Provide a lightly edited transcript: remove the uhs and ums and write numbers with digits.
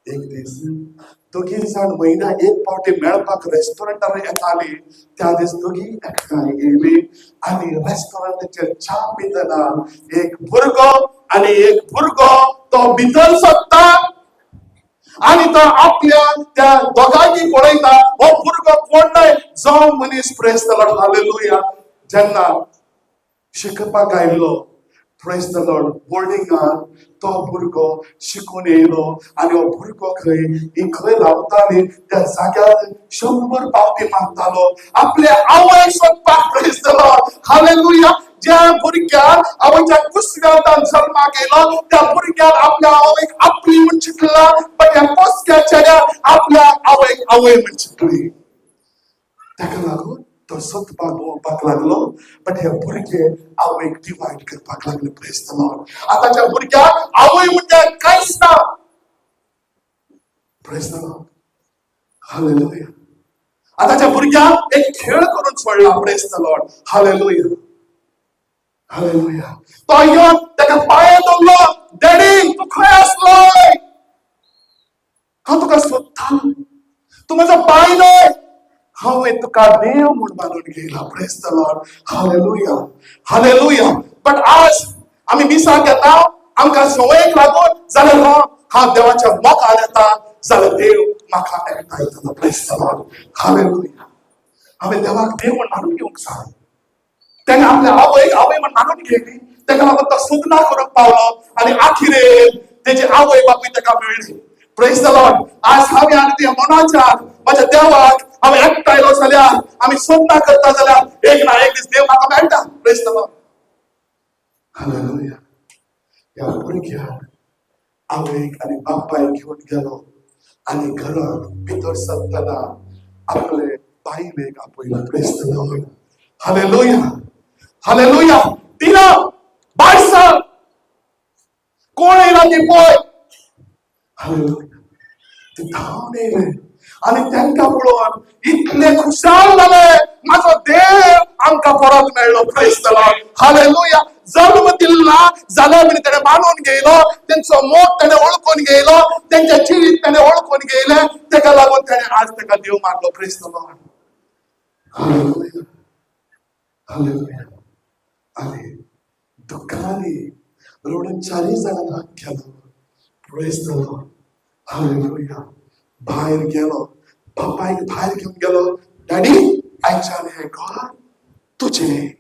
एक दीस दोघी जाण महिना एक पावटी मेळपाक रेस्टॉरंटार येताली. त्या दीस दोघी एकठांय गेली आणि रेस्टॉरंटाचेर च्या पितना एक भुरगो आणि एक भुरगो तो भितर सरता आणि तो आपल्या त्या दोघांनी पळयता. हो भुरगो कोण नाही, जो मनीस प्रेज द लॉर्ड हालेलुया जेन्ना शिकपाक आयलो प्रेज द लॉर्ड बोर्डिंगार तो भुरगो शिकून येयलो आणि हो भुरगो खंय रावताली त्या जाग्यार 100 पावटी मागतालो आपल्या आवयक सोदपाक. Praise the lord hallelujah. ज्या भुरग्याक आवयच्या कुसगांवांत जल्माक येयलो त्या भुरग्याक आपल्या आवयक आपली म्हूण चिंतला, पण ह्या पोसक्या चेड्याक आपल्या आवयक आवय म्हूण चिंतली. ताका लागून तो सोदपाक भोंवपाक लागलो, पण हे भुरगे आवयक डिवायड करपाक लागले. Praise the Lord. आताच्या भुरग्याक आवय म्हणजे कांयच ना. Praise the lord hallelujah. आताच्या भुरग्याक एक खेळ करून सोडला. Praise the lord hallelujah hallelujah. तो येवन ताका पांयां दवरलो, डॅडी तूं खंय आसलोय, हांव तुका सोदता, तूं म्हजो पांय न्हय, हांवें तुका देव म्हूण मानून घेयला. Praise the lord hallelujah hallelujah. But आज आमी मिसाक येता आमकां संवयेक लागून, जाल्यार हांव देवाच्या मोगान येता जाल्यार देव म्हाका एकठांय येता. Praise the lord hallelujah. हांवें देवाक देव म्हूण मानून घेवंक जाय. ताणें आपल्या आवयक आवय म्हूण मानून घेतली, ताका लागून तो सुटना करूंक पावलो आणि आखिरेक तेजे आवय बापूय ताका मेळ्ळी. Praise the Lord. आज हांवें आनी त्या मनाच्यान माझ्या देवाक हांवें एकठांयलो जाल्यार, आमी सोदना करता जाल्यार एक ना एक दीस देव म्हाका मेळटा. Praise the lord hallelujah. ह्या भुरग्याक आवयक आनी बापायक घेवन गेलो आणि घरांत भितर सरतना आपले बायलेक आपयलो. Praise the lord hallelujah hallelujah. तिला बायसा कोण येयला ती पळय. हालेलुया. ते धांवन येयले आणि तांकां पळोवन इतले खुशाल जाले, म्हाजो देव आमकां परत मेळ्ळो. Praise the lord hallelujah. जल्म दिला जाल्यार म्हण ताणें मानून घेयलो, तेंचो मोग ताणें ओळखून घेयलो, तेंचें जिवीत ताणें ओळखून घेयलें, ताका लागून ताणें आज ताका देव मानलो. Praise the lord hallelujah hallelujah. आणि दुःखाने रडून 4 जाणांना केलो. Praise the lord hallelujah. भायर गेलो, बापायक भायर घेवन गेलो, डॅडी आयच्यान हें घर तुजें.